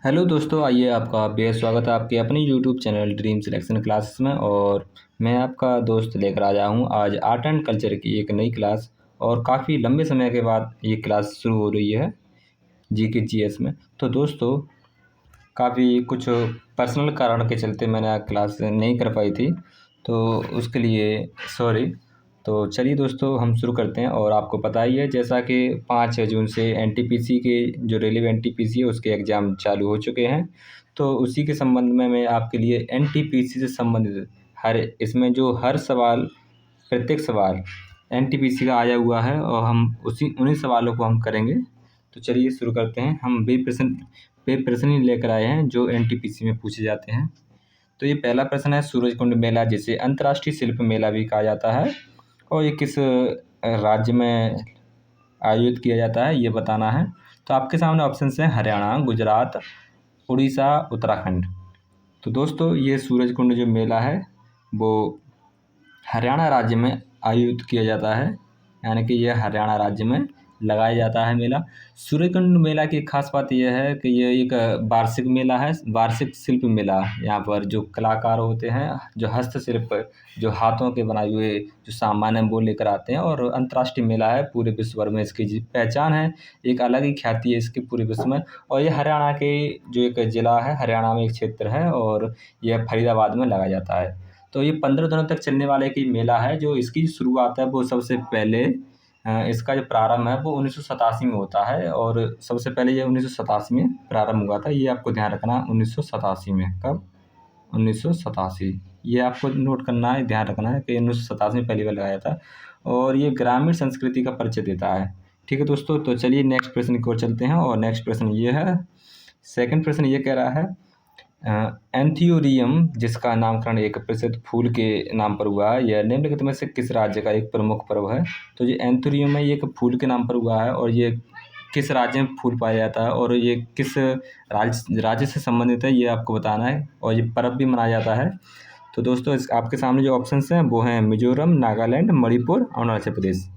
Hello दोस्तों, आइए आपका बेहद स्वागत है आपके अपने YouTube channel dream selection classes में। और मैं आपका दोस्त लेकर आया हूँ आज आर्ट एंड कल्चर की एक नई क्लास। और काफ़ी लंबे समय के बाद ये क्लास शुरू हो रही है जी के जी एस में। तो दोस्तों, काफ़ी कुछ पर्सनल कारण के चलते मैंने क्लास नहीं कर पाई थी, तो उसके लिए सॉरी। तो चलिए दोस्तों, हम शुरू करते हैं। और आपको पता ही है जैसा कि 5 जून से एनटीपीसी के जो रेलवे एनटीपीसी है उसके एग्ज़ाम चालू हो चुके हैं। तो उसी के संबंध में मैं आपके लिए एनटीपीसी से संबंधित हर सवाल, प्रत्येक सवाल एनटीपीसी का आया हुआ है और हम उसी उन्हीं सवालों को हम करेंगे। तो चलिए शुरू करते हैं। हम वे प्रश्न ही लेकर आए हैं जो एनटीपीसी में पूछे जाते हैं। तो ये पहला प्रश्न है, सूरजकुंड मेला जिसे अंतर्राष्ट्रीय शिल्प मेला भी कहा जाता है और ये किस राज्य में आयोजित किया जाता है, ये बताना है। तो आपके सामने ऑप्शंस हैं हरियाणा, गुजरात, उड़ीसा, उत्तराखंड। तो दोस्तों, ये सूरजकुंड जो मेला है वो हरियाणा राज्य में आयोजित किया जाता है, यानी कि यह हरियाणा राज्य में लगाया जाता है मेला। सूर्यकुंड मेला की खास बात यह है कि यह एक वार्षिक मेला है, वार्षिक शिल्प मेला। यहाँ पर जो कलाकार होते हैं, जो हस्तशिल्प, जो हाथों के बनाए हुए जो सामान है वो लेकर आते हैं। और अंतर्राष्ट्रीय मेला है, पूरे विश्व भर में इसकी पहचान है, एक अलग ही ख्याति है इसकी पूरे विश्व में। और ये हरियाणा के जो एक ज़िला है, हरियाणा में एक क्षेत्र है और यह फरीदाबाद में लगाया जाता है। तो ये 15 दिनों तक चलने वाला एक मेला है। जो इसकी शुरुआत है वो सबसे पहले इसका जो प्रारंभ है वो 1987 में होता है। और सबसे पहले ये 1987 में प्रारंभ हुआ था। ये आपको ध्यान रखना, 1987 में। कब? 1987। ये आपको नोट करना है, ध्यान रखना है कि 1987 में पहली बार लगाया था। और ये ग्रामीण संस्कृति का परिचय देता है। ठीक है दोस्तों, तो चलिए नेक्स्ट प्रश्न की ओर चलते हैं। और नेक्स्ट प्रश्न ये है, सेकंड प्रश्न ये कह रहा है, एंथियोरियम जिसका नामकरण एक प्रसिद्ध फूल के नाम पर हुआ है, यह निम्नलिखित में से किस राज्य का एक प्रमुख पर्व है? तो ये एंथोरियम है, ये एक फूल के नाम पर हुआ है और ये किस राज्य में फूल पाया जाता है और ये किस राज्य से संबंधित है, ये आपको बताना है। और ये पर्व भी मनाया जाता है। तो दोस्तों, आपके सामने जो ऑप्शंस हैं वो हैं मिजोरम, नागालैंड, मणिपुर, अरुणाचल प्रदेश।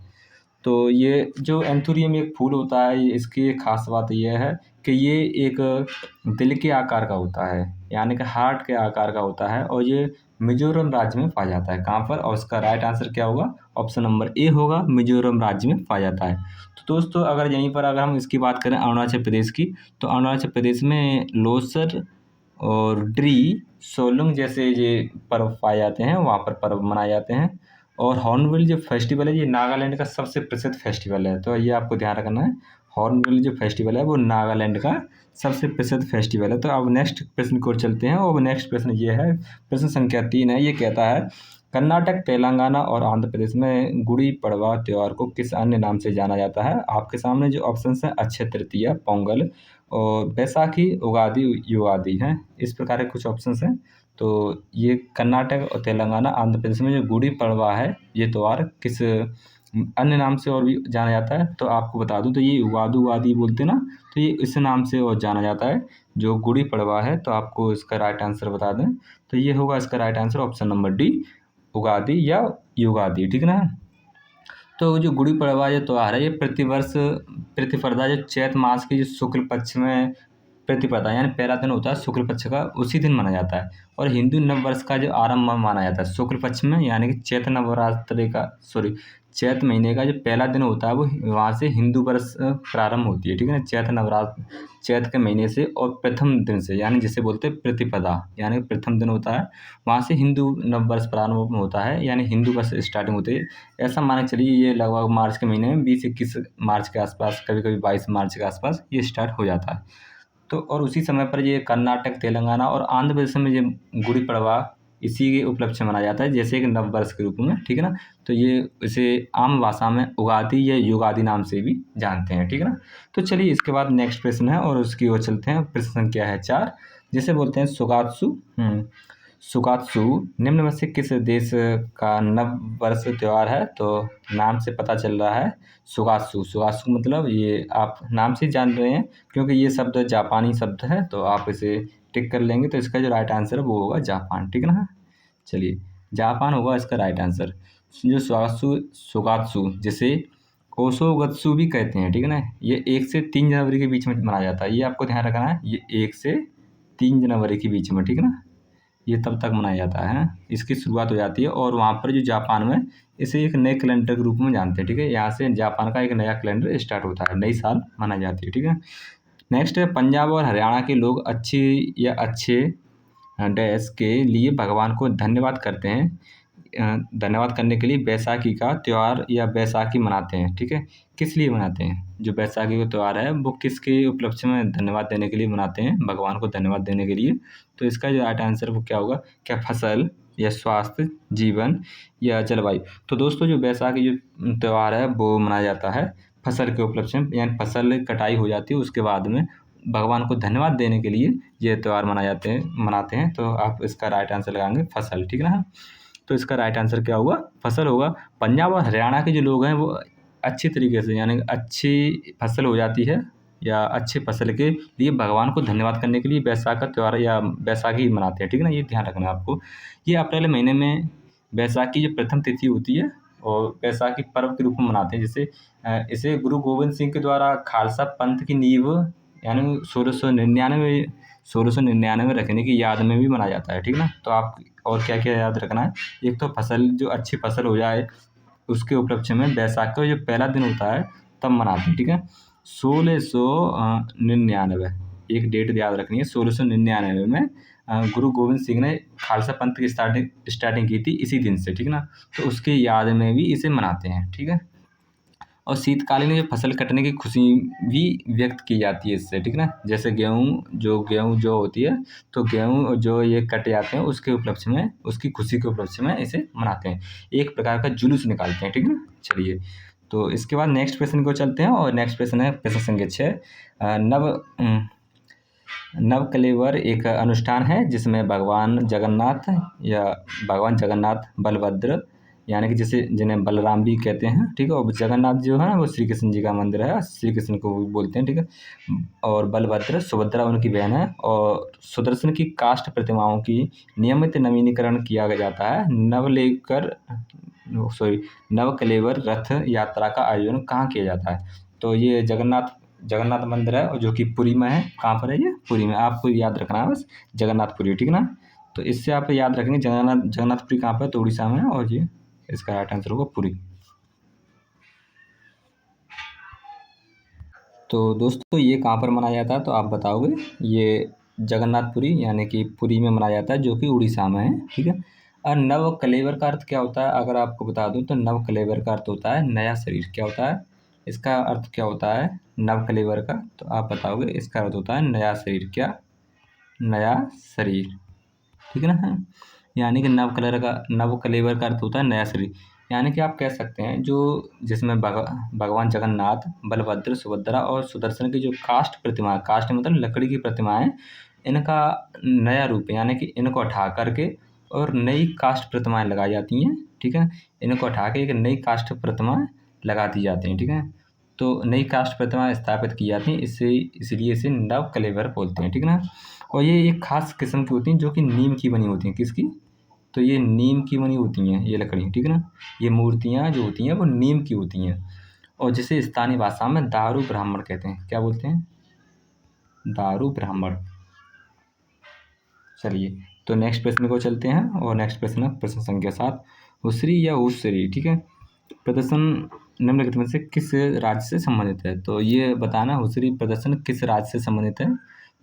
तो ये जो एंथोरियम एक फूल होता है, इसकी एक खास बात यह है कि ये एक दिल के आकार का होता है, यानी कि हार्ट के आकार का होता है। और ये मिजोरम राज्य में पाया जाता है। कहाँ पर? और इसका राइट आंसर क्या होगा? ऑप्शन नंबर ए होगा, मिजोरम राज्य में पाया जाता है। तो दोस्तों, अगर हम इसकी बात करें अरुणाचल प्रदेश की, तो अरुणाचल प्रदेश में लोसर और ड्री सोलुंग जैसे ये पर्व पाए जाते हैं, वहाँ पर पर्व मनाए जाते हैं। और हॉर्नबिल जो फेस्टिवल है, ये नागालैंड का सबसे प्रसिद्ध फेस्टिवल है। तो ये आपको ध्यान रखना है, हॉर्नबिल जो फेस्टिवल है वो नागालैंड का सबसे प्रसिद्ध फेस्टिवल है। तो अब नेक्स्ट प्रश्न की ओर चलते हैं। और नेक्स्ट प्रश्न ये है, प्रश्न संख्या 3 है। ये कहता है, कर्नाटक, तेलंगाना और आंध्र प्रदेश में गुड़ी पड़वा त्यौहार को किस अन्य नाम से जाना जाता है? आपके सामने जो ऑप्शंस हैं, अक्षय तृतीया, पोंगल और बैसाखी, उगादि, युगादि हैं। इस प्रकार के कुछ ऑप्शंस हैं। तो ये कर्नाटक और तेलंगाना, आंध्र प्रदेश में जो गुड़ी पड़वा है, ये त्यौहार किस अन्य नाम से और भी जाना जाता है? तो आपको बता दूं, तो ये उगादु उगादि बोलते हैं ना, तो ये इस नाम से और जाना जाता है, जो गुड़ी पड़वा है। तो आपको इसका राइट आंसर बता दें, तो ये होगा इसका right answer option number D, Ugadi या युगादि। ठीक ना? तो जो गुड़ी पड़वा जो त्यौहार है, ये प्रतिवर्ष प्रतिपदा जो चैत मास के जो शुक्ल पक्ष में प्रतिपदा यानी पहला दिन होता है शुक्ल पक्ष का, उसी दिन माना जाता है। और हिंदू नव वर्ष का जो आरंभ माना जाता है शुक्ल पक्ष में, यानी कि चैत महीने का जो पहला दिन होता है वो वहाँ से हिंदू वर्ष प्रारंभ होती है। ठीक है ना? चैत के महीने से और प्रथम दिन से, यानी जिसे बोलते हैं प्रतिपदा, यानी प्रथम दिन होता है, वहाँ से हिंदू नव वर्ष प्रारंभ होता है, यानी हिंदू वर्ष स्टार्टिंग होती है। ऐसा मान के चलिए, ये लगभग मार्च के महीने में 20-21 मार्च के आसपास, कभी कभी 22 मार्च के आसपास ये स्टार्ट हो जाता है। तो और उसी समय पर ये कर्नाटक, तेलंगाना और आंध्र प्रदेश में ये गुड़ी पड़वा इसी के उपलक्ष्य में मनाया जाता है, जैसे एक नव वर्ष के रूप में। ठीक है ना? तो ये इसे आम भाषा में उगादि या युगादि नाम से भी जानते हैं। ठीक है ना? तो चलिए इसके बाद नेक्स्ट प्रश्न है और उसकी ओर चलते हैं। प्रश्न संख्या है 4, जिसे बोलते हैं सुगात्सु। सुगात्सु निम्न में से किस देश का नव वर्ष त्योहार है? तो नाम से पता चल रहा है, सुगात्सु। सुगात्सु मतलब ये आप नाम से जान रहे हैं, क्योंकि ये शब्द जापानी शब्द है, तो आप इसे टिक कर लेंगे। तो इसका जो राइट आंसर है वो होगा जापान। ठीक है ना? चलिए, जापान होगा इसका राइट आंसर। जो सुगात्सु सुगात्सु जिसे ओशोगत्सु भी कहते हैं, ठीक है ना। ये 1 से 3 जनवरी के बीच में मनाया जाता है, ये आपको ध्यान रखना है। ये 1 से 3 जनवरी के बीच में, ठीक है ना, ये तब तक मनाया जाता है। इसकी शुरुआत हो जाती है और वहाँ पर जो जापान में इसे एक नए कैलेंडर के रूप में जानते हैं, ठीक है। यहाँ से जापान का एक नया कैलेंडर स्टार्ट होता है, नई साल मनाई जाती है, ठीक है। नेक्स्ट है पंजाब और हरियाणा के लोग अच्छी या अच्छे डैश के लिए भगवान को धन्यवाद करते हैं। धन्यवाद करने के लिए बैसाखी का त्यौहार या बैसाखी मनाते हैं, ठीक है। किस लिए मनाते हैं? जो बैसाखी का त्यौहार है वो किसके उपलक्ष्य में धन्यवाद देने के लिए मनाते हैं? भगवान को धन्यवाद देने के लिए। तो इसका जो राइट आंसर वो क्या होगा? क्या फसल या स्वास्थ्य, जीवन या जलवायु? तो दोस्तों जो बैसाखी जो त्यौहार है वो मनाया जाता है फसल के उपलक्ष्य में, यानी फसल कटाई हो जाती है उसके बाद में भगवान को धन्यवाद देने के लिए ये त्यौहार मनाते हैं। तो आप इसका राइट आंसर लगाएंगे फसल, ठीक है ना। तो इसका राइट आंसर क्या होगा? फसल होगा। पंजाब और हरियाणा के जो लोग हैं वो अच्छी तरीके से, यानी अच्छी फसल हो जाती है या अच्छी फसल के लिए भगवान को धन्यवाद करने के लिए बैसाख का त्यौहार या बैसाखी मनाते हैं, ठीक है ना। ये ध्यान रखना है आपको। ये अप्रैल महीने में बैसाख की जो प्रथम तिथि होती है और बैसाखी पर्व के रूप में मनाते हैं। जैसे इसे गुरु गोविंद सिंह के द्वारा खालसा पंथ की नींव यानी 1699 रखने की याद में भी मनाया जाता है, ठीक है ना। तो आप और क्या क्या याद रखना है? एक तो फसल, जो अच्छी फसल हो जाए उसके उपलक्ष्य में बैसाख का जो पहला दिन होता है तब मनाते हैं, ठीक है। 1699 एक डेट याद रखनी है। 1699 में गुरु गोविंद सिंह ने खालसा पंथ की स्टार्टिंग की थी इसी दिन से, ठीक है ना। तो उसके याद में भी इसे मनाते हैं, ठीक है। और शीतकालीन जो फसल कटने की खुशी भी व्यक्त की जाती है इससे, ठीक है ना। जैसे गेहूँ जो होती है, तो गेहूँ जो ये कट जाते हैं उसके उपलक्ष्य में, उसकी खुशी के उपलक्ष्य में इसे मनाते हैं। एक प्रकार का जुलूस निकालते हैं, ठीक है ना। चलिए, तो इसके बाद नेक्स्ट प्रश्न को चलते हैं और नेक्स्ट प्रश्न है प्रश्न संख्या 6। नवकलेवर एक अनुष्ठान है जिसमें भगवान जगन्नाथ, बलभद्र यानी कि जैसे जिन्हें बलराम भी कहते हैं, ठीक है। और जगन्नाथ जो है वो श्री कृष्ण जी का मंदिर है, श्री कृष्ण को भी बोलते हैं, ठीक है। और बलभद्र, सुभद्रा उनकी बहन है। और सुदर्शन की काष्ठ प्रतिमाओं की नियमित नवीनीकरण किया जाता है। नवकलेवर रथ यात्रा का आयोजन कहाँ किया जाता है? तो ये जगन्नाथ मंदिर है और जो कि पुरी में है। कहाँ पर है ये? पुरी में। आपको याद रखना है बस जगन्नाथपुरी, ठीक है ना। तो इससे आप याद रखेंगे जगन्नाथपुरी कहाँ पर है? तो उड़ीसा में है और ये इसका राइट आंसर होगा पुरी। तो दोस्तों ये कहाँ पर मनाया जाता है? तो आप बताओगे। ये जगन्नाथपुरी यानी कि पुरी में मनाया जाता है जो कि उड़ीसा में है, ठीक है। और नवकलेवर का अर्थ क्या होता है? अगर आपको बता दूं तो नवकलेवर का अर्थ होता है नया शरीर। क्या होता है? इसका अर्थ क्या होता है नवकलेवर का? तो आप बताओगे इसका अर्थ होता है नया शरीर। क्या? नया शरीर, ठीक है ना। यानी कि नवकलेवर का अर्थ होता है नया शरीर। यानी कि आप कह सकते हैं जो जिसमें भगवान जगन्नाथ, बलभद्र, सुभद्रा और सुदर्शन की जो काष्ठ मतलब लकड़ी की प्रतिमाएं, इनका नया रूप यानी कि इनको हटा करके और नई काष्ठ प्रतिमाएं लगाई जाती हैं, ठीक है। इनको हटा के एक नई काष्ठ प्रतिमा लगा दी जाती हैं, ठीक है। तो नई काष्ठ प्रतिमा स्थापित की जाती हैं, इसलिए इसे नव कलेवर बोलते हैं, ठीक है ना। और ये एक खास किस्म की होती हैं जो कि नीम की बनी होती हैं। किसकी? तो ये नीम की बनी होती हैं ये लकड़ी, ठीक है ना। ये मूर्तियाँ जो होती हैं वो नीम की होती हैं और जिसे स्थानीय भाषा में दारू ब्राह्मण कहते हैं। क्या बोलते हैं? दारू ब्राह्मण। चलिए, तो नेक्स्ट प्रश्न को चलते हैं और नेक्स्ट प्रश्न है प्रश्न संख्या 7। हुसरी या हुस्सरी, ठीक है। प्रदर्शन निम्नलिखित में से किस राज्य से संबंधित है? तो ये बताना हुसरी प्रदर्शन किस राज्य से संबंधित है।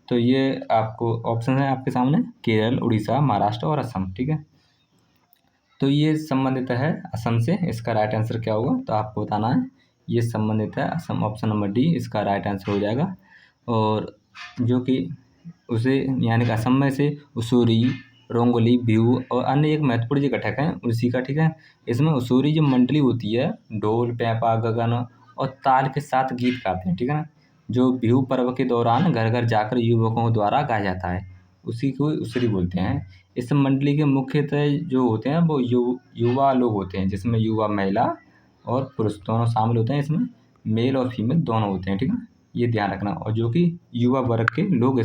तो ये आपको ऑप्शन है आपके सामने, केरल, उड़ीसा, महाराष्ट्र और असम, ठीक है। तो ये संबंधित है असम से। इसका राइट आंसर क्या होगा? तो आपको बताना है ये संबंधित है असम। ऑप्शन नंबर डी इसका राइट आंसर हो जाएगा। और जो कि उसे यानी कि असम में से उसूरी, रोंगोली, बिहू और अन्य एक महत्वपूर्ण जो घटक हैं उसी का, ठीक है। इसमें उसूरी जो मंडली होती है, ढोल, पेंपा, गगन और ताल के साथ गीत गाते हैं, ठीक है ना। जो बिहू पर्व के दौरान घर घर जाकर युवकों द्वारा गाया जाता है, उसी को उसूरी बोलते हैं। इस मंडली के मुख्यतः जो होते हैं वो युवा लोग होते हैं, जिसमें युवा महिला और पुरुष दोनों शामिल होते हैं। इसमें मेल और फीमेल दोनों होते हैं, ठीक है। ये ध्यान रखना। और जो कि युवा वर्ग के लोग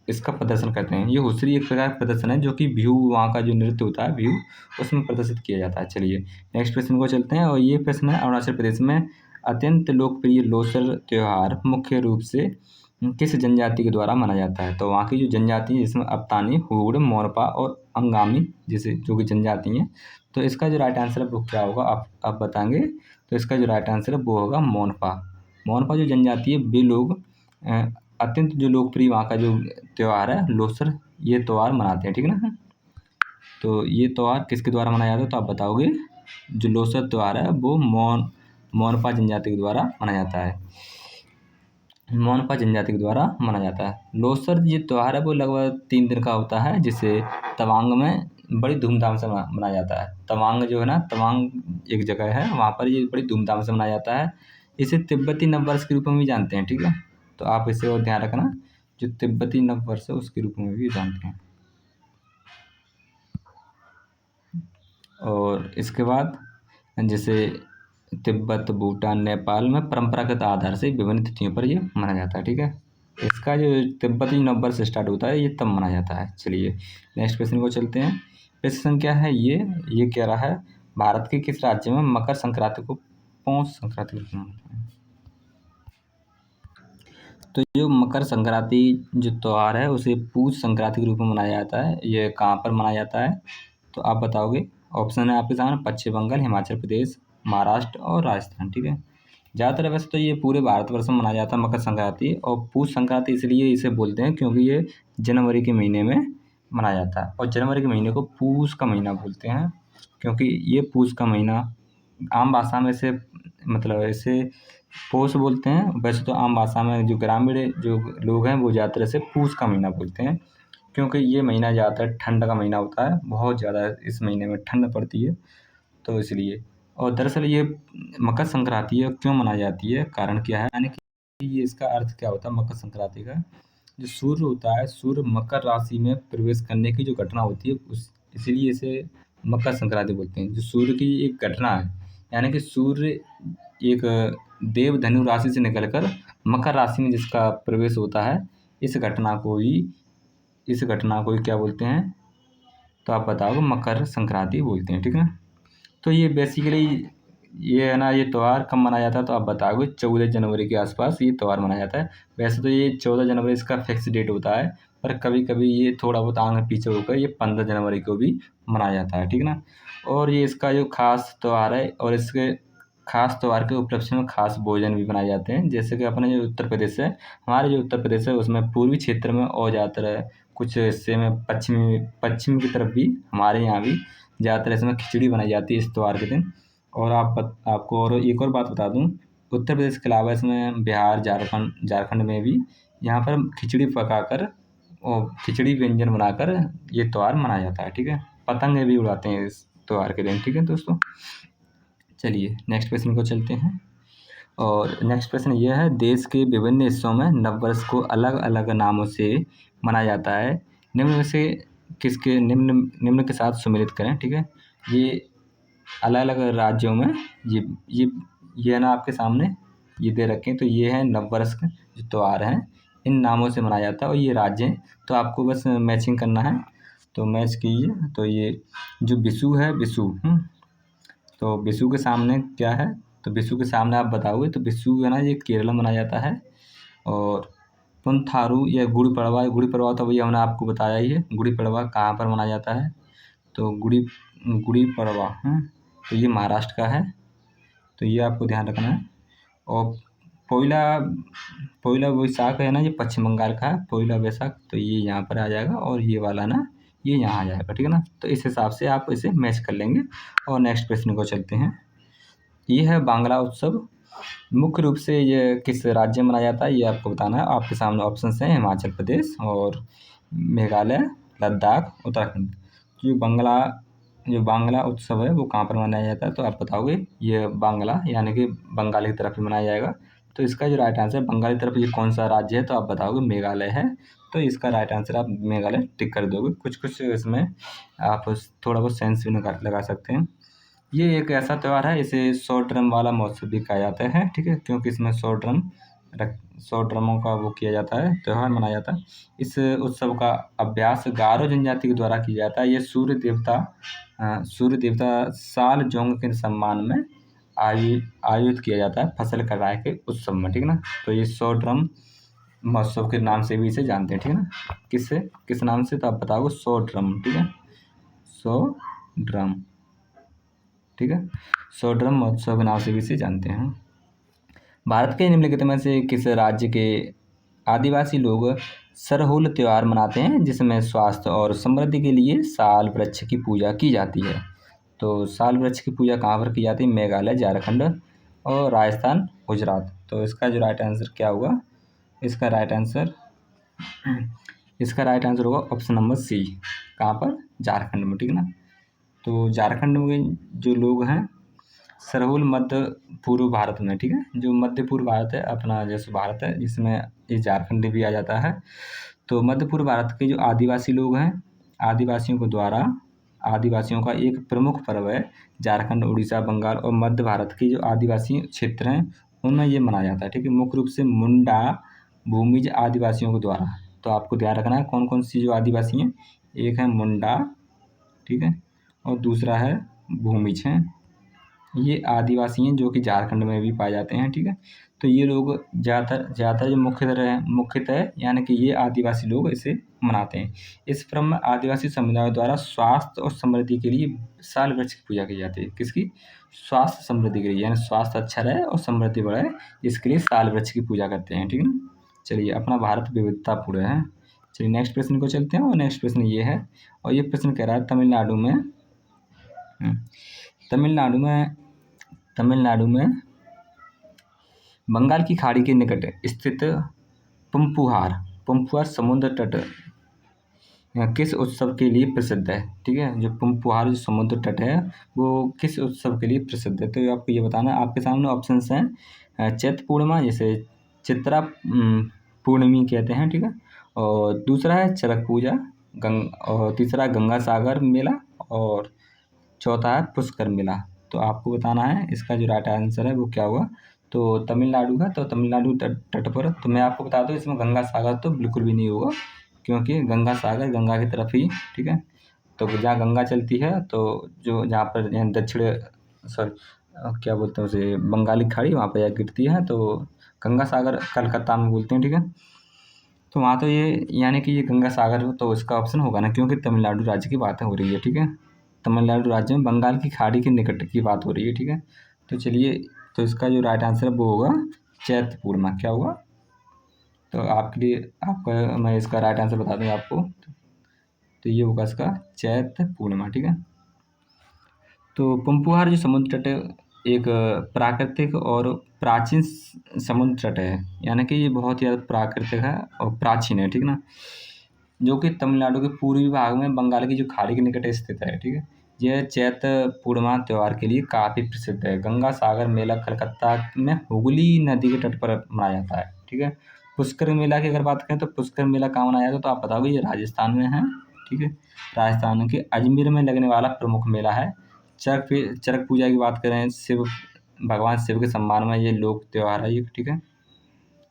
इसका प्रदर्शन करते हैं। ये हुसरी एक प्रकार का प्रदर्शन है जो कि बिहू, वहाँ का जो नृत्य होता है बिहू, उसमें प्रदर्शित किया जाता है। चलिए नेक्स्ट प्रश्न को चलते हैं, और ये प्रश्न है अरुणाचल प्रदेश में अत्यंत लोकप्रिय लोसर त्योहार मुख्य रूप से किस जनजाति के द्वारा मनाया जाता है। तो वहाँ की जो जनजाति है जिसमें अप्तानी, हूड़, मोरपा और अंगामी जैसे जो कि जनजाति हैं, तो इसका जो राइट आंसर है वो क्या होगा आप बताएंगे। तो इसका जो राइट आंसर है वो होगा मोनपा। मोनपा जो जनजाति है वे लोग अत्यंत जो लोकप्रिय वहाँ का जो त्यौहार है लोसर, ये त्यौहार मनाते हैं, ठीक है ना। तो ये त्यौहार किसके द्वारा मनाया जाता है तो आप बताओगे। जो लोसर त्यौहार है वो मोनपा जनजाति के द्वारा मनाया जाता है। मोनपा जनजाति के द्वारा मनाया जाता है। लोसर ये त्यौहार है वो लगभग 3 दिन का होता है, जिसे तवांग में बड़ी धूमधाम से मनाया जाता है। तवांग जो है ना, तवांग एक जगह है, वहाँ पर ये बड़ी धूमधाम से मनाया जाता है। इसे तिब्बती नववर्ष के रूप में भी जानते हैं, ठीक है। तो आप इसे और ध्यान रखना, जो तिब्बती नववर्ष है उसके रूप में भी जानते हैं। और इसके बाद जैसे तिब्बत, भूटान, नेपाल में परंपरागत आधार से विभिन्न तिथियों पर ये मनाया जाता है, ठीक है। इसका जो तिब्बती नववर्ष स्टार्ट होता है ये तब मनाया जाता है। चलिए नेक्स्ट क्वेश्चन को चलते हैं। प्रश्न संख्या है ये कह रहा है भारत के किस राज्य में मकर संक्रांति को पौष संक्रांति के रूप में मनाते हैं। तो जो मकर संक्रांति जो त्यौहार है उसे पूष संक्रांति के रूप में मनाया जाता है। ये कहाँ पर मनाया जाता है तो आप बताओगे। ऑप्शन है आपके सामने पश्चिम बंगाल, हिमाचल प्रदेश, महाराष्ट्र और राजस्थान, ठीक है। ज़्यादातर वैसे तो ये पूरे भारतवर्ष में मनाया जाता है मकर संक्रांति। और पूष संक्रांति इसलिए इसे बोलते हैं क्योंकि ये जनवरी के महीने में मनाया जाता है। और जनवरी के महीने को पूष का महीना बोलते हैं क्योंकि ये पूष का महीना आम भाषा में इसे मतलब ऐसे पूष बोलते हैं। वैसे तो आम भाषा में जो ग्रामीण जो लोग हैं वो ज़्यादातर इसे पूष का महीना बोलते हैं क्योंकि ये महीना ज़्यादातर ठंड का महीना होता है। बहुत ज़्यादा इस महीने में ठंड पड़ती है, तो इसलिए। और दरअसल ये मकर संक्रांति है क्यों मनाई जाती है, कारण क्या है, यानी कि ये इसका अर्थ क्या होता है मकर संक्रांति का। जो सूर्य होता है, सूर्य मकर राशि में प्रवेश करने की जो घटना होती है उस इसीलिए इसे मकर संक्रांति बोलते हैं। जो सूर्य की एक घटना है, यानी कि सूर्य एक देव धनु राशि से निकलकर मकर राशि में जिसका प्रवेश होता है, इस घटना को ही क्या बोलते हैं तो आप बताओगे मकर संक्रांति बोलते हैं, ठीक है। तो ये बेसिकली ये है ना, ये त्यौहार कब मनाया जाता है तो आप बताओगे 14 जनवरी के आसपास ये त्यौहार मनाया जाता है। वैसे तो ये 14 जनवरी इसका फिक्स डेट होता है, पर कभी कभी ये थोड़ा बहुत आगे पीछे होकर ये 15 जनवरी को भी मनाया जाता है, ठीक ना। और ये इसका जो खास त्यौहार है, और इसके खास त्यौहार के उपलक्ष्य में खास भोजन भी बनाए जाते हैं। जैसे कि अपने जो उत्तर प्रदेश है, हमारे जो उत्तर प्रदेश है उसमें पूर्वी क्षेत्र में और ज़्यादातर है, कुछ हिस्से में पश्चिम की तरफ भी हमारे यहाँ भी ज़्यादातर इसमें खिचड़ी बनाई जाती है इस त्यौहार के दिन। और आपको और एक और बात बता दूं, उत्तर प्रदेश के अलावा इसमें बिहार, झारखंड में भी यहाँ पर खिचड़ी पकाकर और खिचड़ी व्यंजन बनाकर ये त्यौहार मनाया जाता है, ठीक है। पतंगे भी उड़ाते हैं इस त्यौहार के दिन, ठीक है दोस्तों। चलिए नेक्स्ट प्रश्न को चलते हैं। और नेक्स्ट प्रश्न यह है, देश के विभिन्न हिस्सों में नववर्ष को अलग अलग नामों से मनाया जाता है। निम्न में से किसके निम्न के साथ सुमेलित करें, ठीक है। ये अलग अलग राज्यों में ये ना आपके सामने ये दे रखे हैं। तो ये है नववर्ष का जो त्यौहार हैं, इन नामों से मनाया जाता है और ये राज्य हैं। तो आपको बस मैचिंग करना है, तो मैच कीजिए। तो ये जो विशु है, तो विशु के सामने क्या है, तो विशु के सामने आप बताओगे। तो विशु है ना, ये केरल में मनाया जाता है। और पुनथारू या गुड़ी पड़वा तो भैया हमने आपको बताया ही है। गुड़ी पड़वा कहाँ पर मनाया जाता है, तो गुड़ी पड़वा तो ये महाराष्ट्र का है, तो ये आपको ध्यान रखना है। और पोइला वैशाख है ना, ये पश्चिम बंगाल का है, पोइला वैशाख, तो ये यहाँ पर आ जाएगा। और ये वाला ना ये यहाँ आ जाएगा, ठीक है ना। तो इस हिसाब से आप इसे मैच कर लेंगे। और नेक्स्ट प्रश्न को चलते हैं। ये है बांग्ला उत्सव मुख्य रूप से ये किस राज्य में मनाया जाता है, ये आपको बताना है। आपके सामने ऑप्शन हैं हिमाचल प्रदेश और मेघालय, लद्दाख, उत्तराखंड। जो बांग्ला उत्सव है वो कहाँ पर मनाया जाता है तो आप बताओगे। ये बांग्ला यानी कि बंगाल की तरफ ही मनाया जाएगा। तो इसका जो राइट आंसर बंगाल की तरफ ये कौन सा राज्य है तो आप बताओगे मेघालय है। तो इसका राइट आंसर आप मेघालय टिक कर दोगे। कुछ इसमें आप थोड़ा बहुत सेंस भी लगा सकते हैं। ये एक ऐसा त्यौहार है, इसे शॉर्ट ड्रम वाला महोत्सव भी कहा जाता है, ठीक है, क्योंकि इसमें शॉर्ट ड्रम रख 100 ड्रमों का वो किया जाता है, त्योहार मनाया जाता है। इस उत्सव का अभ्यास गारो जनजाति के द्वारा किया जाता है। ये सूर्य देवता साल जोंग के सम्मान में आयोजित किया जाता है फसल कटाई के उत्सव में, ठीक है ना। तो ये 100 ड्रम महोत्सव के नाम से भी इसे जानते हैं, ठीक है ना। किस नाम से, तो आप बताओगे 100 ड्रम, ठीक है, 100 ड्रम, ठीक है, 100 ड्रम महोत्सव के नाम से भी इसे जानते हैं। भारत के निम्नलिखित में से किस राज्य के आदिवासी लोग सरहुल त्योहार मनाते हैं, जिसमें स्वास्थ्य और समृद्धि के लिए साल वृक्ष की पूजा की जाती है? तो साल वृक्ष की पूजा कहाँ पर की जाती है? मेघालय, झारखंड और राजस्थान, गुजरात। तो इसका जो राइट आंसर क्या हुआ? इसका राइट आंसर होगा ऑप्शन नंबर सी। कहाँ पर? झारखंड में, ठीक है ना। तो झारखंड में जो लोग हैं, सरहुल मध्य पूर्व भारत में, ठीक है, जो मध्य पूर्व भारत है अपना, जैसे भारत है जिसमें ये झारखंड भी आ जाता है। तो मध्य पूर्व भारत के जो आदिवासी लोग हैं, आदिवासियों का एक प्रमुख पर्व है। झारखंड, उड़ीसा, बंगाल और मध्य भारत के जो आदिवासी क्षेत्र हैं उनमें ये मनाया जाता है, ठीक है। मुख्य रूप से मुंडा भूमिज आदिवासियों के द्वारा। तो आपको ध्यान रखना है कौन कौन सी जो आदिवासी हैं। एक है मुंडा, ठीक है, और दूसरा है भूमिज हैं। ये आदिवासी हैं जो कि झारखंड में भी पाए जाते हैं, ठीक है। तो ये लोग ज़्यादातर जो मुख्यतः यानी कि ये आदिवासी लोग इसे मनाते हैं। इस पर्व में आदिवासी समुदाय द्वारा स्वास्थ्य और समृद्धि के लिए साल वृक्ष की पूजा की जाती है। किसकी? स्वास्थ्य समृद्धि के लिए, यानी स्वास्थ्य अच्छा रहे और समृद्धि बढ़े, इसके लिए साल वृक्ष की पूजा करते हैं, ठीक है ना। चलिए, अपना भारत विविधतापूर्ण है। चलिए नेक्स्ट प्रश्न को चलते हैं, और नेक्स्ट प्रश्न ये है, और ये प्रश्न कह रहा है तमिलनाडु में बंगाल की खाड़ी के निकट स्थित पंपुहार समुद्र तट किस उत्सव के लिए प्रसिद्ध है? ठीक है, जो पंपुहार जो समुद्र तट है वो किस उत्सव के लिए प्रसिद्ध है? तो आपको ये बताना है। आपके सामने ऑप्शंस हैं, चैत्र पूर्णिमा, जिसे चित्रा पूर्णिमी कहते हैं, ठीक है, और दूसरा है चरक पूजा, और तीसरा गंगा सागर मेला, और चौथा है पुष्कर मेला। तो आपको बताना है इसका जो राइट आंसर है वो क्या होगा। तो तमिलनाडु का, तो तमिलनाडु तट पर, तो मैं आपको बता दूं इसमें गंगा सागर तो बिल्कुल भी नहीं होगा, क्योंकि गंगा सागर गंगा की तरफ ही, ठीक है। तो जहाँ गंगा चलती है, तो जो जहाँ पर दक्षिण, सॉरी, क्या बोलते हैं उसे, बंगाली खाड़ी, वहाँ पर गिरती है, तो गंगा सागर कलकत्ता में बोलते हैं, ठीक है। तो वहाँ तो ये, यानी कि ये गंगा सागर, तो इसका ऑप्शन होगा ना, क्योंकि तमिलनाडु राज्य की बात हो रही है, ठीक है। तमिलनाडु राज्य में बंगाल की खाड़ी के निकट की बात हो रही है, ठीक है। तो चलिए, तो इसका जो राइट आंसर है वो होगा चैत्र पूर्णिमा। क्या होगा? तो आपके लिए, आपका, मैं इसका राइट आंसर बता दूँ आपको, तो ये होगा इसका चैत्र पूर्णिमा, ठीक है। तो पंपुहार जो समुद्र तट एक प्राकृतिक और प्राचीन समुद्र तट है, यानी कि ये बहुत ही ज़्यादा प्राकृतिक है और प्राचीन है, ठीक है ना, जो कि तमिलनाडु के पूर्वी भाग में बंगाल की जो खाड़ी के निकट स्थित है, ठीक है। यह चैत्र पूर्णिमा त्यौहार के लिए काफ़ी प्रसिद्ध है। गंगा सागर मेला कलकत्ता में हुगली नदी के तट पर मनाया जाता है, ठीक है। पुष्कर मेला की अगर बात करें, तो पुष्कर मेला कहाँ मनाया जाता है, तो आप बताओगे ये राजस्थान में है, ठीक है। राजस्थान के अजमेर में लगने वाला प्रमुख मेला है। चरक पूजा की बात करें, भगवान शिव के सम्मान में ये लोक त्यौहार है, ये, ठीक है।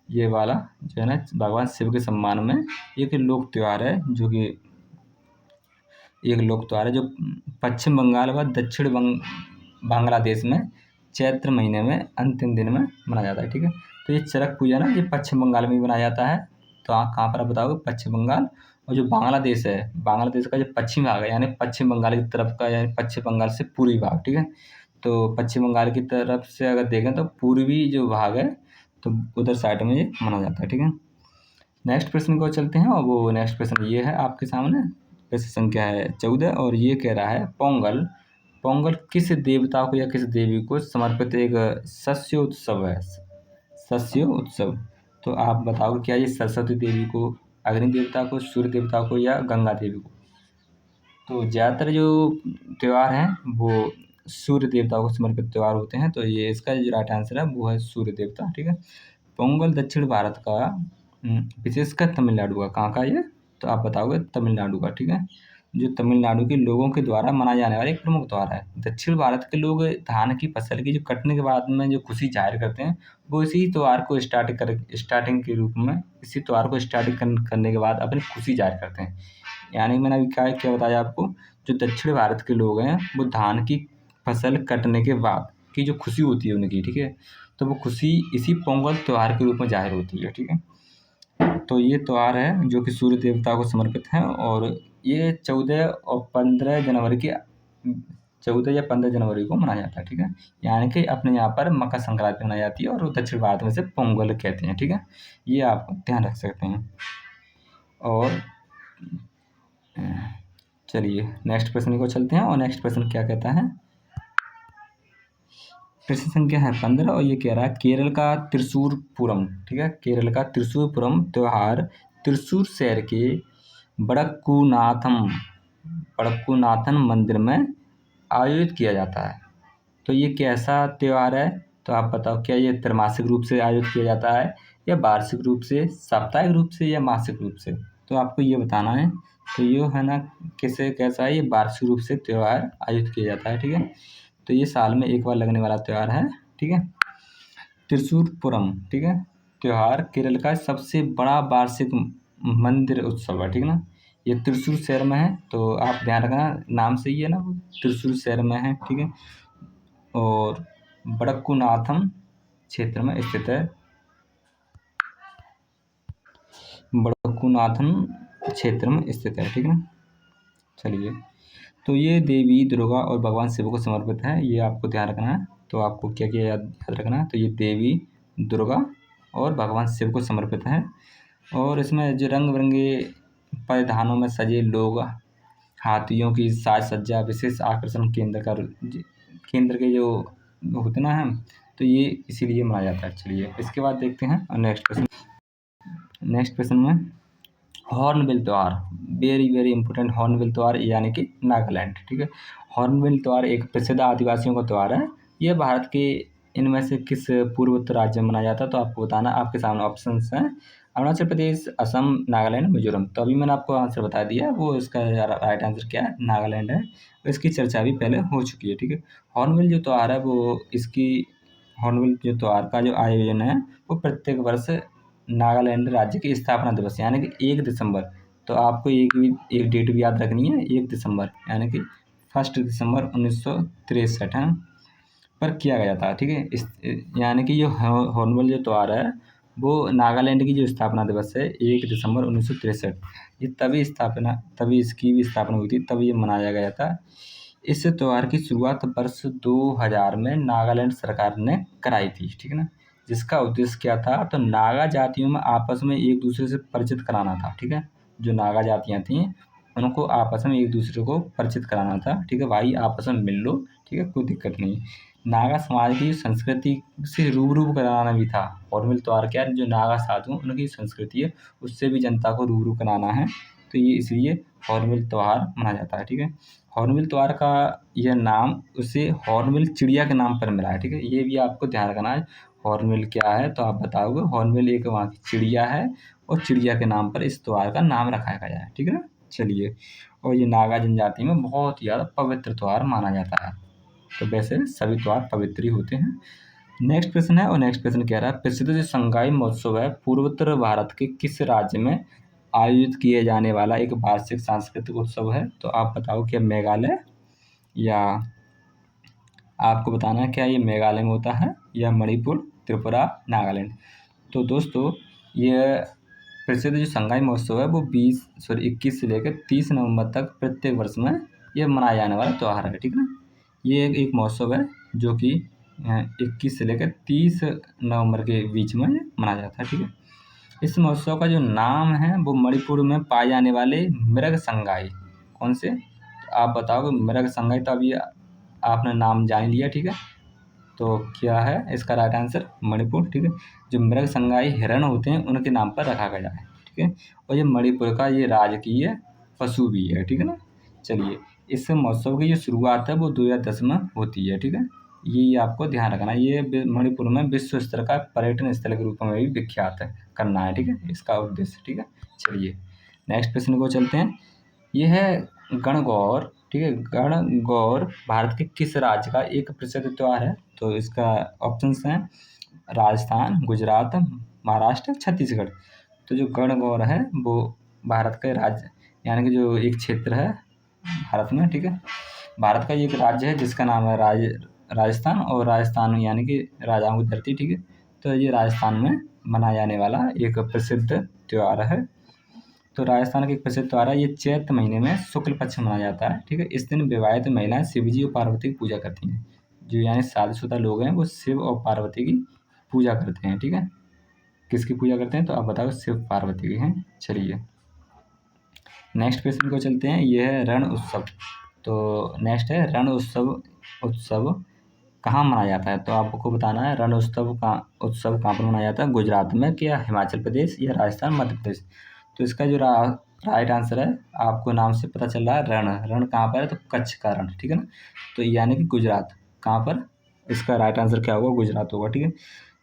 ये वाला जो है ना, भगवान शिव के सम्मान में एक लोक त्यौहार है, जो पश्चिम बंगाल व दक्षिण बांग्लादेश में चैत्र महीने में अंतिम दिन में मनाया जाता है, ठीक है। तो ये चरक पूजा ना, ये पश्चिम बंगाल में भी मनाया जाता है। तो आप कहाँ पर, आप बताओगे? पश्चिम बंगाल। और जो बांग्लादेश है, बांग्लादेश का जो पश्चिम भाग है, यानी पश्चिम बंगाल की तरफ का, यानी पश्चिम बंगाल से पूर्वी भाग, ठीक है। तो पश्चिम बंगाल की तरफ से अगर देखें तो पूर्वी जो भाग है, तो उधर साइड में ये माना जाता है, ठीक है। नेक्स्ट प्रश्न को चलते हैं, और वो नेक्स्ट प्रश्न ये है आपके सामने, प्रश्न संख्या है 14, और ये कह रहा है पोंगल किस देवता को या किस देवी को समर्पित एक शस्य उत्सव है? शस्य उत्सव। तो आप बताओगे क्या ये सरस्वती देवी को, अग्नि देवता को, सूर्य देवता को, या गंगा देवी को? तो ज़्यादातर जो त्यौहार हैं वो सूर्य देवता को समर्पित त्यौहार होते हैं। तो ये इसका जो राइट आंसर है वो है सूर्य देवता, ठीक है। पोंगल दक्षिण भारत का, विशेषकर तमिलनाडु का, कहाँ का ये? तो आप बताओगे तमिलनाडु का, ठीक है। जो तमिलनाडु के लोगों के द्वारा मनाया जाने वाला एक प्रमुख त्योहार है। दक्षिण भारत के लोग धान की फसल की जो कटने के बाद में जो खुशी ज़ाहिर करते हैं, वो इसी त्योहार को स्टार्टिंग के रूप में इसी त्योहार को करने के बाद अपनी खुशी ज़ाहिर करते हैं। यानी मैंने अभी क्या क्या बताया आपको, जो दक्षिण भारत के लोग हैं, वो धान की फसल कटने के बाद की जो खुशी होती है उनकी, ठीक है? तो वो खुशी इसी पोंगल त्योहार के रूप में ज़ाहिर होती है, ठीक है? तो ये त्योहार है जो कि सूर्य देवता को समर्पित है और ये 14 और 15 जनवरी की 14 या 15 जनवरी को मनाया जाता है, ठीक है? यानी कि अपने यहाँ पर मकर संक्रांति मनाई जाती है और दक्षिण भारत में इसे पोंगल कहते हैं, ठीक है? ये आप ध्यान रख सकते हैं। और चलिए नेक्स्ट प्रश्न को चलते हैं और नेक्स्ट प्रश्न क्या कहता है? प्रश्न संख्या है 15 और ये कह रहा है केरल का त्रिशूर पूरम, ठीक है? केरल का त्रिशूर पूरम त्योहार त्रिशूर शहर के बड़कुनाथन मंदिर में आयोजित किया जाता है। तो ये कैसा त्योहार है? तो आप बताओ, क्या ये त्रैमासिक रूप से आयोजित किया जाता है या वार्षिक रूप से, साप्ताहिक रूप से या मासिक रूप से? तो आपको ये बताना है। तो ये है ना, कैसा है, ये वार्षिक रूप से त्योहार आयोजित किया जाता है, ठीक है? तो ये साल में एक बार लगने वाला त्योहार है, ठीक है? त्रिशूर पूरम, ठीक है? त्योहार केरल का सबसे बड़ा वार्षिक मंदिर उत्सव है, ठीक है ना? ये त्रिशूर शहर में है, तो आप ध्यान रखना, नाम से ही है ना, त्रिशूर शहर में है, ठीक है? और बड़कुनाथम क्षेत्र में स्थित है। बड़कुनाथन क्षेत्र में स्थित है, ठीक है? चलिए, तो ये देवी दुर्गा और भगवान शिव को समर्पित है, ये आपको ध्यान रखना है। तो आपको क्या क्या याद रखना है? तो ये देवी दुर्गा और भगवान शिव को समर्पित है और इसमें जो रंग बिरंगे परिधानों में सजे लोग, हाथियों की साज सज्जा विशेष आकर्षण केंद्र के जो होते ना हैं, तो ये इसीलिए मनाया जाता है। चलिए इसके बाद देखते हैं नेक्स्ट क्वेश्चन में हॉर्नबिल त्यौहार, वेरी वेरी इंपॉर्टेंट। हॉर्नबिल त्यौहार यानी कि नागालैंड, ठीक है? हॉर्नबिल त्यौहार एक प्रसिद्ध आदिवासियों का त्यौहार है। यह भारत के इनमें से किस पूर्वोत्तर राज्य में मनाया जाता है? तो आपको बताना, आपके सामने ऑप्शंस हैं अरुणाचल प्रदेश, असम, नागालैंड, मिजोरम। तो अभी मैंने आपको आंसर बता दिया, वो इसका राइट आंसर क्या है? नागालैंड है। इसकी चर्चा भी पहले हो चुकी है, ठीक है? हॉर्नबिल जो त्यौहार है वो हॉर्नबिल जो त्यौहार का जो आयोजन है वो प्रत्येक वर्ष नागालैंड राज्य की स्थापना दिवस यानी कि 1 दिसंबर, तो आपको एक डेट भी याद रखनी है, 1 दिसंबर यानी कि 1 दिसंबर 1963 है, पर किया गया था, ठीक है? यानी कि जो हॉर्नबिल जो त्यौहार है वो नागालैंड की जो स्थापना दिवस है 1 दिसंबर 1963, ये तभी इसकी भी स्थापना हुई थी, तभी ये मनाया गया था। इस त्यौहार की शुरुआत वर्ष 2000 में नागालैंड सरकार ने कराई थी, ठीक है ना? जिसका उद्देश्य क्या था? तो नागा जातियों में आपस में एक दूसरे से परिचित कराना था, ठीक है? जो नागा जातियाँ थीं उनको आपस में एक दूसरे को परिचित कराना था, ठीक है? भाई आपस में मिल लो, ठीक है? कोई दिक्कत नहीं। नागा समाज की संस्कृति से रूबरू कराना भी था। हॉर्नबिल त्यौहार क्या है? जो नागा साधु उनकी संस्कृति है उससे भी जनता को रूबरू कराना है, तो ये इसलिए हॉर्नबिल त्यौहार मनाया जाता है, ठीक है? हॉर्नबिल त्यौहार का यह नाम उसे हॉर्नबिल चिड़िया के नाम पर मिला है, ठीक है? ये भी आपको ध्यान रखना है। हॉर्नबिल क्या है? तो आप बताओगे हॉर्नबिल एक वहाँ की चिड़िया है और चिड़िया के नाम पर इस त्यौहार का नाम रखा गया है, ठीक है ना? चलिए, और ये नागा जनजाति में बहुत ही ज़्यादा पवित्र त्यौहार माना जाता है। तो वैसे सभी त्यौहार पवित्र ही होते हैं। नेक्स्ट प्रश्न है और नेक्स्ट प्रश्न कह रहा है प्रसिद्ध जो संगाई महोत्सव है पूर्वोत्तर भारत के किस राज्य में आयोजित किए जाने वाला एक वार्षिक सांस्कृतिक उत्सव है? तो आप बताओ, क्या मेघालय, या आपको बताना है क्या ये मेघालय में होता है या मणिपुर, त्रिपुरा, नागालैंड? तो दोस्तों, ये प्रसिद्ध जो संगाई महोत्सव है वो 21 से लेकर 30 नवंबर तक प्रत्येक वर्ष में ये मनाया जाने वाला त्यौहार है, ठीक है ना? ये एक महोत्सव है जो कि 21 से लेकर 30 नवंबर के बीच में मनाया जाता है, ठीक है? इस महोत्सव का जो नाम है वो मणिपुर में पाए जाने वाले मृग संगाई, कौन से? तो आप बताओगे मृग संगाई, तो अभी आपने नाम जान लिया, ठीक है? तो क्या है इसका राइट आंसर? मणिपुर, ठीक है? जो मृग संगाई हिरण होते हैं उनके नाम पर रखा गया है, ठीक है? और ये मणिपुर का ये राजकीय पशु भी है, ठीक है ना? चलिए, इस महोत्सव की जो शुरुआत है वो 2010 में होती है, ठीक है? ये आपको ध्यान रखना है। ये मणिपुर में विश्व स्तर का पर्यटन स्थल के रूप में भी विख्यात है करना है, ठीक है? इसका उद्देश्य, ठीक है? चलिए नेक्स्ट प्रश्न को चलते हैं। ये है गणगौर, ठीक है, गणगौर भारत के किस राज्य का एक प्रसिद्ध त्योहार है? तो इसका ऑप्शंस हैं राजस्थान, गुजरात, महाराष्ट्र, छत्तीसगढ़। तो जो गणगौर है वो भारत के राज्य यानी कि जो एक क्षेत्र है भारत में, ठीक है, भारत का ये एक राज्य है जिसका नाम है राजस्थान, और राजस्थान यानी कि राजाओं की धरती, ठीक है। तो ये राजस्थान में मनाया जाने वाला एक प्रसिद्ध त्यौहार है। तो राजस्थान का एक प्रसिद्ध त्योहार है, ये चैत्र महीने में शुक्ल पक्ष में मनाया जाता है, ठीक है। इस दिन विवाहित महिलाएं शिवजी और पार्वती की पूजा करती हैं। जो यानी शादीशुदा लोग हैं वो शिव और पार्वती की पूजा करते हैं, ठीक है। किसकी पूजा करते हैं? तो आप बताओ, शिव पार्वती की हैं। चलिए नेक्स्ट क्वेश्चन को चलते हैं, ये है रण उत्सव। तो नेक्स्ट है रण उत्सव कहाँ मनाया जाता है? तो आपको बताना है रण उत्सव कहाँ पर मनाया जाता है, गुजरात में क्या हिमाचल प्रदेश या राजस्थान, मध्य प्रदेश। तो इसका जो राइट आंसर है, आपको नाम से पता चल रहा है रण कहाँ पर है, तो कच्छ का रण, ठीक है ना। तो यानी कि गुजरात कहाँ पर, इसका राइट आंसर क्या होगा? गुजरात होगा, ठीक है।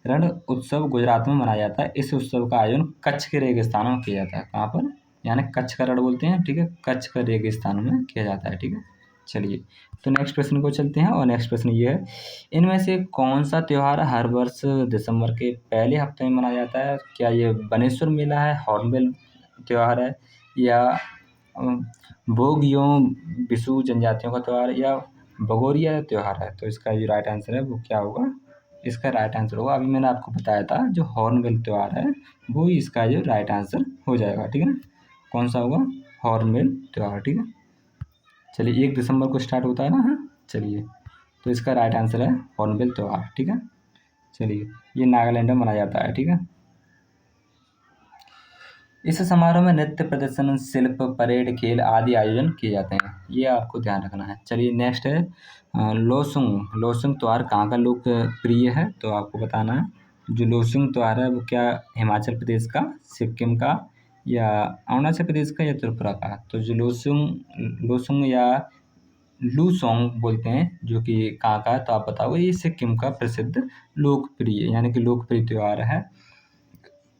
रण उत्सव गुजरात में मनाया जाता है। इस उत्सव का आयोजन कच्छ के रेगिस्तानों में किया जाता है। कहाँ पर? यानी कच्छ का रण बोलते हैं, ठीक है, कच्छ का रेगिस्तान में किया जाता है, ठीक है। चलिए तो नेक्स्ट प्रश्न को चलते हैं, और नेक्स्ट प्रश्न ये है, इनमें से कौन सा त्यौहार हर वर्ष दिसंबर के पहले हफ्ते में मनाया जाता है? क्या ये बनेश्वर मेला है, हॉर्नबिल त्यौहार है, या बोगियों बिशु जनजातियों का त्यौहार, या भगोरिया त्यौहार है? तो इसका जो राइट आंसर है वो क्या होगा? इसका राइट आंसर होगा, अभी मैंने आपको बताया था, जो हॉर्नबिल त्यौहार है वो ही इसका जो राइट आंसर हो जाएगा, ठीक है ना। कौन सा होगा? हॉर्नबिल त्यौहार, ठीक है। चलिए 1 दिसंबर को स्टार्ट होता है ना, हाँ। चलिए तो इसका राइट आंसर है हॉर्नबिल त्यौहार, ठीक है। चलिए ये नागालैंड में मनाया जाता है, ठीक है। इस समारोह में नृत्य प्रदर्शन, शिल्प, परेड, खेल आदि आयोजन किए जाते हैं, ये आपको ध्यान रखना है। चलिए नेक्स्ट है लोसुंग त्योहार कहाँ का लोकप्रिय है? तो आपको बताना है जो लोसुंग त्योहार है वो क्या हिमाचल प्रदेश का, सिक्किम का, या अरुणाचल प्रदेश का, या त्रिपुरा का। तो जो लोसुंग या लूसोंग बोलते हैं, जो कि कहाँ का है? तो आप बताओ। ये सिक्किम का प्रसिद्ध लोकप्रिय यानी कि लोकप्रिय त्यौहार है,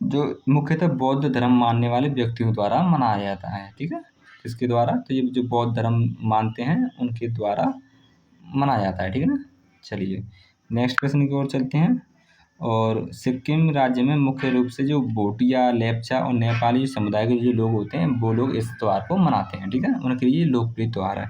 जो मुख्यतः बौद्ध धर्म मानने वाले व्यक्तियों द्वारा मनाया जाता है, ठीक है। किसके द्वारा? तो ये जो बौद्ध धर्म मानते हैं उनके द्वारा मनाया जाता है, ठीक है ना। चलिए नेक्स्ट प्रश्न की ओर चलते हैं, और सिक्किम राज्य में मुख्य रूप से जो भोटिया, लेप्चा और नेपाली समुदाय के जो लोग होते हैं वो लोग इस त्यौहार को मनाते हैं, ठीक है। उनके लिए लोकप्रिय त्यौहार है।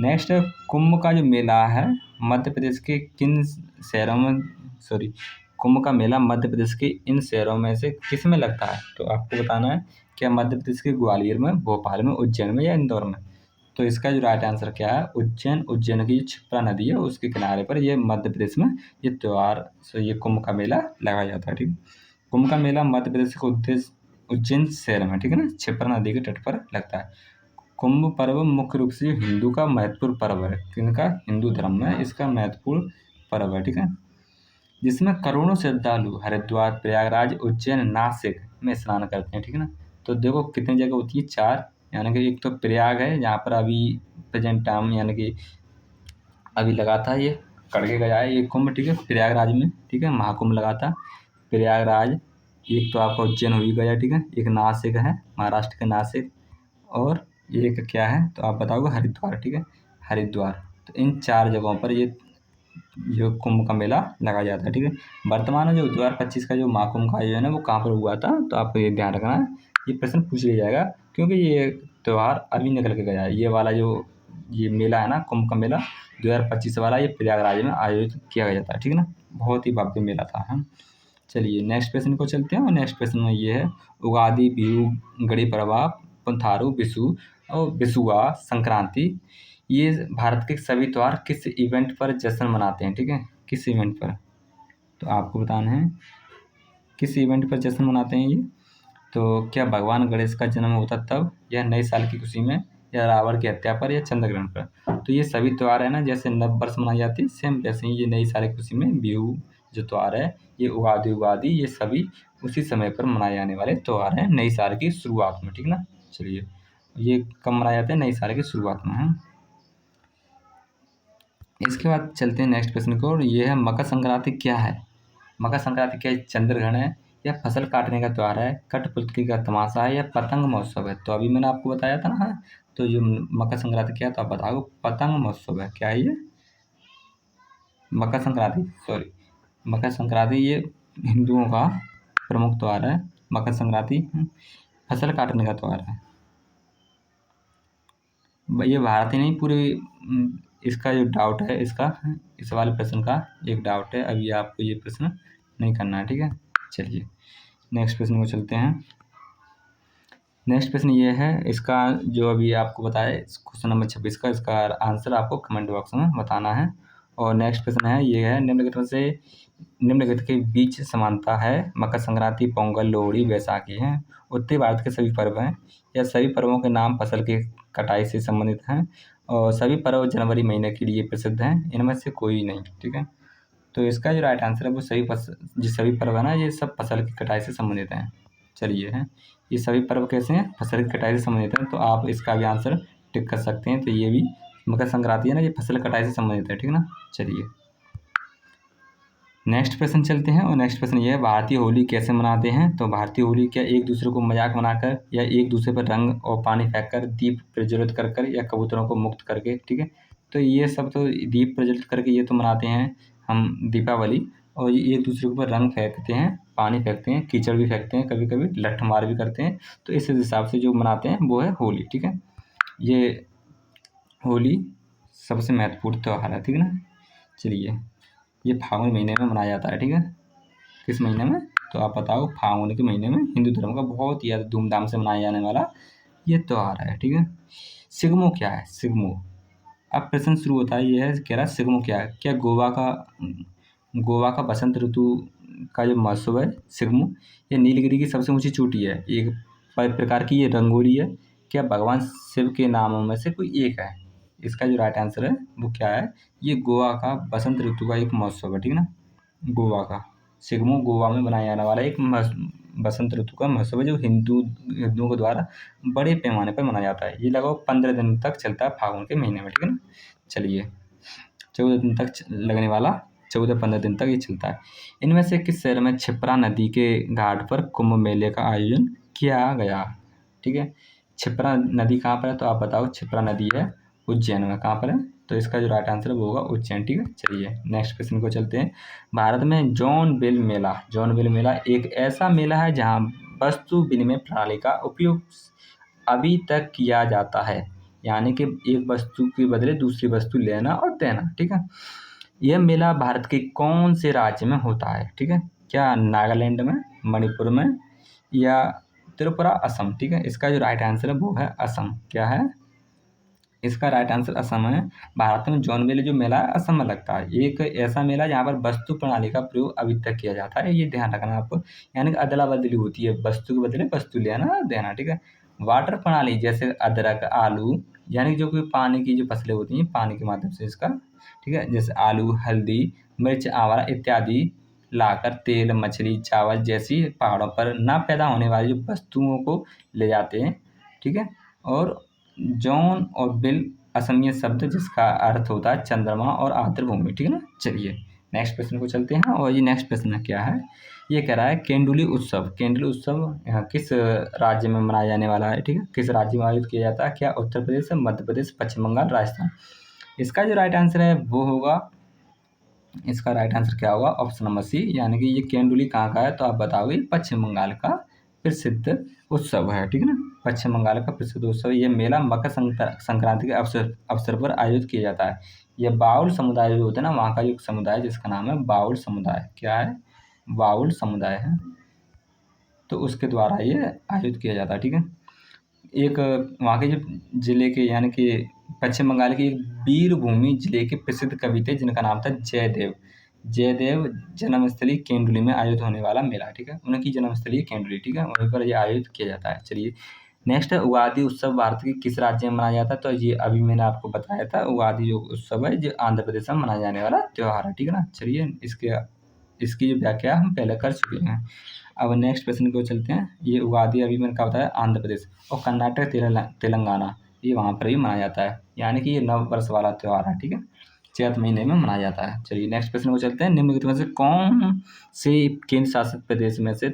नेक्स्ट कुंभ का जो मेला है मध्य प्रदेश के किन शहरों में, सॉरी, कुंभ का मेला मध्य प्रदेश के इन शहरों में से किस में लगता है? तो आपको बताना है क्या मध्य प्रदेश के ग्वालियर में, भोपाल में, उज्जैन में, या इंदौर में। तो इसका जो राइट आंसर क्या है? उज्जैन की जो क्षिप्रा नदी है उसके किनारे पर ये मध्य प्रदेश में ये त्यौहार, ये कुंभ का मेला लगाया जाता है, ठीक है। कुंभ का मेला मध्य प्रदेश के उज्जैन शहर में, ठीक है ना, क्षिप्रा नदी के तट पर लगता है। कुंभ पर्व मुख्य रूप से हिंदू का महत्वपूर्ण पर्व है। किनका? हिंदू धर्म में इसका महत्वपूर्ण पर्व है, ठीक है, जिसमें करोड़ों श्रद्धालु हरिद्वार, प्रयागराज, उज्जैन, नासिक में स्नान करते हैं, ठीक है ना। तो देखो कितनी जगह होती है? 4, यानी कि एक तो प्रयाग है जहाँ पर अभी प्रेजेंट टाइम यानी कि अभी लगा था ये करके गया है ये कुंभ, ठीक है, प्रयागराज में, ठीक है, महाकुंभ लगा था प्रयागराज। एक तो आपका उज्जैन हो ही गया, ठीक है, एक नासिक है, महाराष्ट्र के नासिक, और एक क्या है? तो आप बताओगे हरिद्वार, ठीक है, हरिद्वार। तो इन 4 जगहों पर ये जो कुंभ का मेला लगाया जाता है, ठीक है। वर्तमान में जो 2025 का जो महाकुंभ का आयोजन है वो कहाँ पर हुआ था? तो आपको ये ध्यान रखना है, ये प्रश्न पूछ लिया जाएगा क्योंकि ये त्यौहार अभी निकल के गया है। ये वाला जो ये मेला है ना, कुंभ का मेला 2025 वाला, ये प्रयागराज में आयोजित किया गया था, ठीक है ना। बहुत ही भव्य मेला था, हाँ। चलिए नेक्स्ट प्रश्न को चलते हैं, और नेक्स्ट प्रश्न में ये है उगादि, बिहू, गड़ी पड़वा, पुंथारू, बिशु और बिशुआ, संक्रांति, ये भारत के सभी त्यौहार किस इवेंट पर जश्न मनाते हैं, ठीक है, किस इवेंट पर? तो आपको बताना है किस इवेंट पर जश्न मनाते हैं ये। तो क्या भगवान गणेश का जन्म होता तब, या नए साल की खुशी में, या रावण की हत्या पर, या चंद्र ग्रहण पर। तो ये सभी त्यौहार है ना, जैसे नव वर्ष मनाई जाती है सेम वैसे ही ये नई साल की खुशी में बिहू जो त्यौहार है, ये उगादि ये सभी उसी समय पर मनाए जाने वाले त्यौहार हैं नई साल की शुरुआत में, ठीक ना। चलिए ये कब मनाए जाते हैं? नई साल की शुरुआत में, है। इसके बाद चलते हैं नेक्स्ट प्रश्न को, और ये है मकर संक्रांति क्या है? मकर संक्रांति क्या है? चंद्रग्रहण है, या फसल काटने का त्यौहार है, कठपुतली का तमाशा है, या पतंग महोत्सव है। तो अभी मैंने आपको बताया था ना, तो जो मकर संक्रांति क्या है तो आप बताओ। पतंग महोत्सव है। क्या है ये? मकर संक्रांति, सॉरी, मकर संक्रांति ये हिंदुओं का प्रमुख त्योहार है। मकर संक्रांति फसल काटने का त्योहार है। ये भारत ही नहीं, पूरे इसका जो डाउट है, इसका इस वाले प्रश्न का एक डाउट है। अभी आपको ये प्रश्न नहीं करना है, ठीक है। चलिए नेक्स्ट प्रश्न को चलते हैं। नेक्स्ट प्रश्न ये है, इसका जो अभी आपको बताया क्वेश्चन नंबर 26 का, इसका आंसर आपको कमेंट बॉक्स में बताना है। और नेक्स्ट प्रश्न है, ये है, निम्नलिखित के बीच समानता है। मकर संक्रांति, पोंगल, लोहड़ी, बैसाखी हैं उत्तरी भारत के सभी पर्व हैं। यह सभी पर्वों के नाम फसल की कटाई से संबंधित हैं और सभी पर्व जनवरी महीने के लिए प्रसिद्ध हैं। इनमें से कोई नहीं, ठीक है। तो इसका जो राइट आंसर है वो सभी पर्व है ना, ये सब फसल की कटाई से संबंधित हैं। चलिए हैं, ये सभी पर्व कैसे हैं? फसल की कटाई से संबंधित हैं। तो आप इसका भी आंसर टिक कर सकते हैं। तो ये भी मकर संक्रांति है ना, ये फसल कटाई से संबंधित है, ठीक है ना। चलिए नेक्स्ट प्रश्न चलते हैं। और नेक्स्ट प्रश्न ये है, भारतीय होली कैसे मनाते हैं? तो भारतीय होली क्या एक दूसरे को मजाक बनाकर या एक दूसरे पर रंग और पानी फेंककर, दीप प्रज्वलित कर या कबूतरों को मुक्त करके, ठीक है। तो ये सब तो दीप प्रज्वलित करके ये तो मनाते हैं हम दीपावली। और ये एक दूसरे के ऊपर रंग फेंकते हैं, पानी फेंकते हैं, कीचड़ भी फेंकते हैं, कभी कभी लठमार भी करते हैं। तो इस हिसाब से जो मनाते हैं वो है होली, ठीक है। ये होली सबसे महत्वपूर्ण त्यौहार है, ठीक है ना। चलिए, ये फागुन महीने में मनाया जाता है, ठीक है। किस महीने में? तो आप बताओ। फागुन के महीने में हिंदू धर्म का बहुत ही ज़्यादा धूमधाम से मनाया जाने वाला ये त्यौहार है, ठीक है। सिग्मो क्या है? सिग्मो, अब प्रश्न शुरू होता है, ये है कह रहा है सिग्मो क्या है? क्या गोवा का बसंत ऋतु का जो महोत्सव है सिग्मो, ये नीलगिरी की सबसे ऊंची चोटी है, एक प्रकार की ये रंगोली है। क्या भगवान शिव के नामों में से कोई एक है? इसका जो राइट आंसर है वो क्या है? ये गोवा का बसंत ऋतु का एक महोत्सव है, ठीक है ना। गोवा का सिग्मो गोवा में बनाया जाने वाला एक बसंत ऋतु का महोत्सव है, जो हिंदुओं के द्वारा बड़े पैमाने पर मनाया जाता है। ये लगभग 15 दिन तक चलता है फागुन के महीने में, ठीक है ना। चलिए 14 दिन तक लगने वाला, 14-15 दिन तक ये चलता है। इनमें से किस शहर में क्षिप्रा नदी के घाट पर कुंभ मेले का आयोजन किया गया? ठीक है, क्षिप्रा नदी कहाँ पर है? तो आप बताओ। क्षिप्रा नदी है उज्जैन में। कहाँ पर है? तो इसका जो राइट आंसर है वो होगा उज्जैन, ठीक है। चलिए नेक्स्ट क्वेश्चन को चलते हैं। भारत में जॉनबिल मेला एक ऐसा मेला है जहाँ वस्तु विनिमय प्रणाली का उपयोग अभी तक किया जाता है, यानी कि एक वस्तु के बदले दूसरी वस्तु लेना और देना, ठीक है। यह मेला भारत के कौन से राज्य में होता है? ठीक है, क्या नागालैंड में, मणिपुर में या त्रिपुरा, असम? ठीक है, इसका जो राइट आंसर है वो है असम। क्या है इसका राइट आंसर? असम है। भारत में जॉनबिल जो मेला है असम में लगता है। एक ऐसा मेला जहाँ पर वस्तु प्रणाली का प्रयोग अभी तक किया जाता है, ये ध्यान रखना आपको। यानी कि अदला बदली होती है, वस्तु के बदले वस्तु लेना देना, ठीक है। वाटर प्रणाली जैसे अदरक, आलू, यानी जो कोई पानी की जो फसलें होती हैं पानी के माध्यम से इसका, ठीक है, जैसे आलू, हल्दी, मिर्च, आंवला इत्यादि लाकर तेल, मछली, चावल जैसी पहाड़ों पर न पैदा होने वाली जो वस्तुओं को ले जाते हैं, ठीक है। और जॉन और बिल असमिया शब्द जिसका अर्थ होता है चंद्रमा और आर्द्र भूमि, ठीक है ना। चलिए नेक्स्ट प्रश्न को चलते हैं। और ये नेक्स्ट प्रश्न क्या है? ये कह रहा है केंदुली उत्सव यहाँ किस राज्य में मनाया जाने वाला है? ठीक है, किस राज्य में आयोजित किया जाता है? क्या उत्तर प्रदेश, मध्य प्रदेश, पश्चिम बंगाल, राजस्थान? इसका जो राइट आंसर है वो होगा, इसका राइट आंसर क्या होगा? ऑप्शन नंबर सी, यानी कि ये केंदुली कहाँ का है? तो आप बताओगे पश्चिम बंगाल का प्रसिद्ध उत्सव है, ठीक है ना। पश्चिम बंगाल का प्रसिद्ध उत्सव, ये मेला मकर संक्रांति के अवसर पर आयोजित किया जाता है। ये बाउल समुदाय जो होते हैं ना, वहाँ का जो समुदाय जिसका नाम है बाउल समुदाय, क्या है? बाउल समुदाय है, तो उसके द्वारा ये आयोजित किया जाता है, ठीक है। एक वहाँ के जो जिले के, यानी कि पश्चिम बंगाल की एक वीरभूमि जिले के प्रसिद्ध कवि थे जिनका नाम था जयदेव जन्मस्थली केंदुली में आयोजित होने वाला मेला, ठीक है। उनकी जन्मस्थली केंदुली, ठीक है, वहीं पर ये आयोजित किया जाता है। चलिए नेक्स्ट है, उगादि उत्सव भारत के किस राज्य में मनाया जाता है? तो ये अभी मैंने आपको बताया था, उगादि जो उत्सव है जो आंध्र प्रदेश में मनाया जाने वाला त्यौहार है, ठीक है ना। चलिए इसकी जो व्याख्या हम पहले कर चुके हैं। अब नेक्स्ट प्रश्न को चलते हैं। ये उगादि अभी मैंने कहा बताया आंध्र प्रदेश और कर्नाटक, तेलंगाना, ये वहाँ पर भी मनाया जाता है, यानी कि ये नव वर्ष वाला त्यौहार है, ठीक है, चैत महीने में मनाया जाता है। चलिए नेक्स्ट प्रश्न को चलते हैं। निम्नलिखित में से कौन से केंद्र शासित प्रदेश में से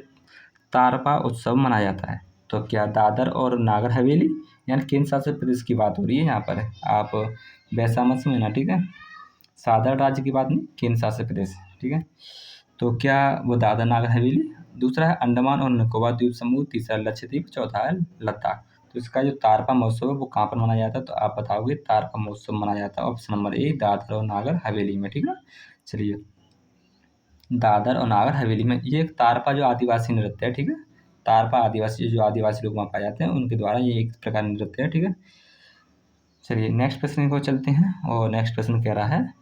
तारपा उत्सव मनाया जाता है? तो क्या दादर और नागर हवेली, यानी केंद्र शासित प्रदेश की बात हो रही है यहाँ पर, आप वैसा मत समझना, ठीक है। साधारण राज्य की बात नहीं, केंद्र शासित प्रदेश, ठीक है। तो क्या वो दादर नगर हवेली, दूसरा है अंडमान और निकोबार द्वीप समूह, तीसरा लक्षद्वीप, चौथा है लद्दाख। तो इसका जो तारपा महोत्सव है वो कहाँ पर मनाया जाता है, तो आप बताओगे तारपा महोत्सव मनाया जाता है ऑप्शन नंबर ए, दादर और नागर हवेली में, ठीक है। चलिए, दादर और नागर हवेली में ये एक तारपा जो आदिवासी नृत्य है, ठीक है। तारपा आदिवासी, जो आदिवासी लोग वहाँ पाए जाते हैं उनके द्वारा ये एक प्रकार नृत्य है, ठीक है। चलिए नेक्स्ट प्रश्न को चलते हैं, और नेक्स्ट प्रश्न कह रहा है,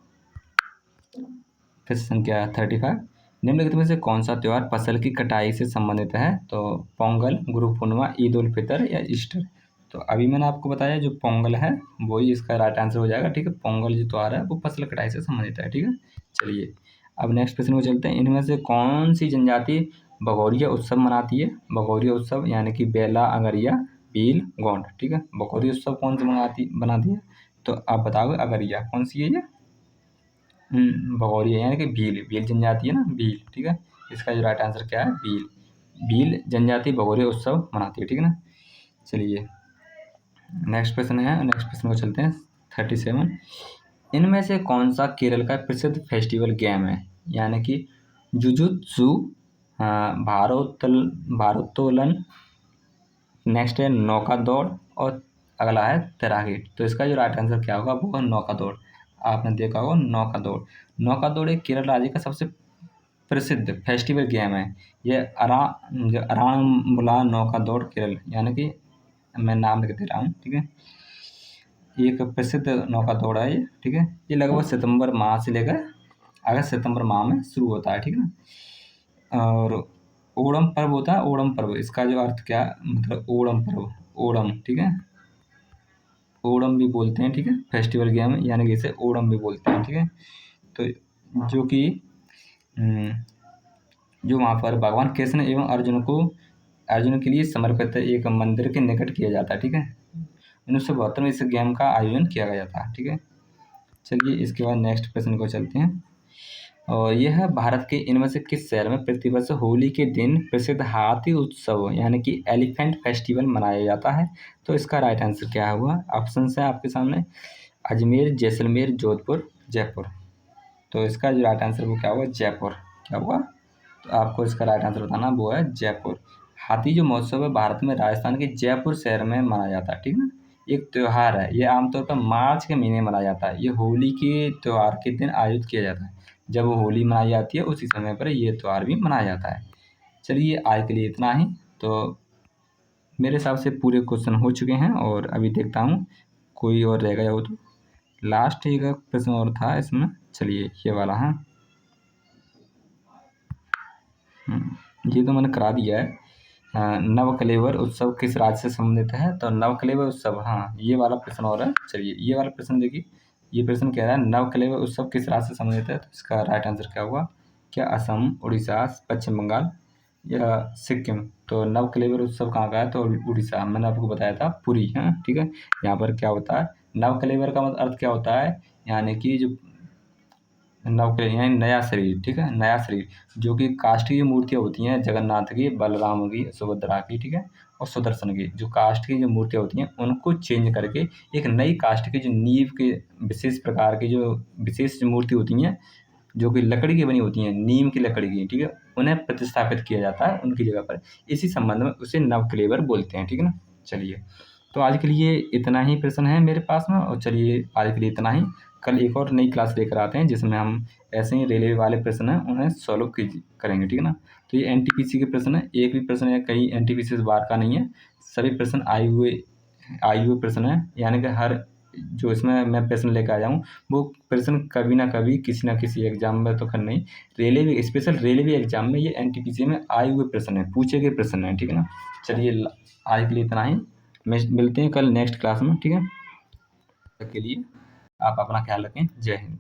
प्रश्न संख्या 35, निम्नलिखित में से कौन सा त्यौहार फसल की कटाई से संबंधित है, तो पोंगल, गुरु पूर्णिमा, ईद उल फितर या ईस्टर। तो अभी मैंने आपको बताया जो पोंगल है वही इसका राइट आंसर हो जाएगा, ठीक है। पोंगल जो त्यौहार है वो फसल कटाई से संबंधित है, ठीक है। चलिए अब नेक्स्ट प्रश्न को चलते हैं, इनमें से कौन सी जनजाति भगोरिया उत्सव मनाती है। भगोरिया उत्सव यानी कि बेला, अगरिया, भील, गोंड, ठीक है। भगोरिया उत्सव कौन सी बनाती है, तो आप बताओगे अगरिया, कौन सी है ये, भगोरिया यानी कि भील जनजाति है ना, भील, ठीक है। इसका जो राइट आंसर क्या है, भील जनजाति भगोरिया उत्सव मनाती है, ठीक है ना। चलिए नेक्स्ट प्रश्न है, नेक्स्ट प्रश्न को चलते हैं 37, इनमें से कौन सा केरल का प्रसिद्ध फेस्टिवल गेम है, यानी कि जुजुत्सु, भारोत्तोलन, नेक्स्ट है नौका दौड़, और अगला है तैराकी। तो इसका जो राइट आंसर क्या होगा, वो है नौका दौड़। आपने देखा होगा नौका दौड़। नौका दौड़ एक केरल राज्य का सबसे प्रसिद्ध फेस्टिवल गेम है। ये अरामुला नौका दौड़ केरल, यानी कि मैं नाम लिख दे रहा हूँ, ठीक है। एक प्रसिद्ध नौका दौड़ है ये, ठीक है। ये लगभग सितंबर माह से लेकर अगस्त सितंबर माह में शुरू होता है, ठीक है ना। और ओणम पर्व होता है, ओणम पर्व, इसका जो अर्थ क्या मतलब ओणम पर्व, ओणम, ठीक है, ओणम भी बोलते हैं, ठीक है। फेस्टिवल गेम यानी कि इसे ओणम भी बोलते हैं, ठीक है। तो जो कि जो वहाँ पर भगवान कृष्ण एवं अर्जुन के लिए समर्पित एक मंदिर के निकट किया जाता है, ठीक है। 1972 में इस गेम का आयोजन किया गया था, ठीक है। चलिए इसके बाद नेक्स्ट प्रश्न को चलते हैं, और यह है भारत के इनमें से किस शहर में प्रतिवर्ष होली के दिन प्रसिद्ध हाथी उत्सव यानी कि एलिफेंट फेस्टिवल मनाया जाता है। तो इसका राइट आंसर क्या हुआ, ऑप्शन है आपके सामने, अजमेर, जैसलमेर, जोधपुर, जयपुर। तो इसका जो राइट आंसर वो क्या हुआ, जयपुर, क्या हुआ। तो आपको इसका राइट आंसर बताना, वो है जयपुर। हाथी जो महोत्सव है भारत में राजस्थान के जयपुर शहर में मनाया जाता है, ठीक है ना। एक त्यौहार है, ये आमतौर पर मार्च के महीने मनाया जाता है। ये होली के त्यौहार के दिन आयोजित किया जाता है, जब होली मनाई जाती है उसी समय पर ये त्यौहार भी मनाया जाता है। चलिए आज के लिए इतना ही। तो मेरे हिसाब से पूरे क्वेश्चन हो चुके हैं, और अभी देखता हूँ कोई और रह गया हो तो। लास्ट एक प्रश्न और था इसमें, चलिए ये वाला है, ये तो मैंने करा दिया है। नवकलेवर उत्सव किस राज्य से संबंधित है, तो नवकलेवर उत्सव, हाँ ये वाला प्रश्न और है। चलिए ये वाला प्रश्न देखिए, ये प्रश्न कह रहा है नवकलेवर उत्सव किस राज्य से संबंधित है, तो इसका राइट आंसर क्या हुआ, क्या असम, उड़ीसा, पश्चिम बंगाल या सिक्किम। तो नवकलेवर उत्सव कहाँ का है, तो उड़ीसा, मैंने आपको बताया था पुरी, है ठीक है। यहाँ पर क्या होता है, नवकलेवर का मतलब अर्थ क्या होता है, यानी कि जो नवकलेवर यानी नया शरीर, ठीक है, नया शरीर, जो कि काष्ठ की मूर्तियाँ होती हैं जगन्नाथ की, बलराम की, सुभद्रा की, ठीक है, और सुदर्शन की, जो काष्ठ की जो मूर्तियाँ होती हैं उनको चेंज करके एक नई काष्ठ की जो नींव के विशेष प्रकार की जो विशेष मूर्ति होती हैं, जो कि लकड़ी की बनी होती हैं, नीम की लकड़ी की, ठीक है, उन्हें प्रतिस्थापित किया जाता है उनकी जगह पर। इसी संबंध में उसे नवकलेवर बोलते हैं, ठीक है ना। चलिए तो आज के लिए इतना ही प्रश्न है मेरे पास में, और चलिए आज के लिए इतना ही। कल एक और नई क्लास लेकर आते हैं जिसमें हम ऐसे ही रेलवे वाले प्रश्न हैं उन्हें सॉल्व करेंगे, ठीक है ना। तो ये एनटीपीसी के प्रश्न है, एक भी प्रश्न या कई एनटीपीसी इस बार का नहीं है, सभी प्रश्न आए हुए प्रश्न है, यानी कि हर जो इसमें मैं प्रश्न लेकर आया हूँ वो प्रश्न कभी ना कभी किसी ना किसी एग्जाम में, तो खैर नहीं, रेलवे स्पेशल रेलवे एग्जाम में ये एनटीपीसी में आए हुए प्रश्न है, पूछे गए प्रश्न है, ठीक है ना। चलिए आज के लिए इतना ही, मिलते हैं कल नेक्स्ट क्लास में, ठीक है। तब तक के लिए आप अपना ख्याल रखें, जय हिंद।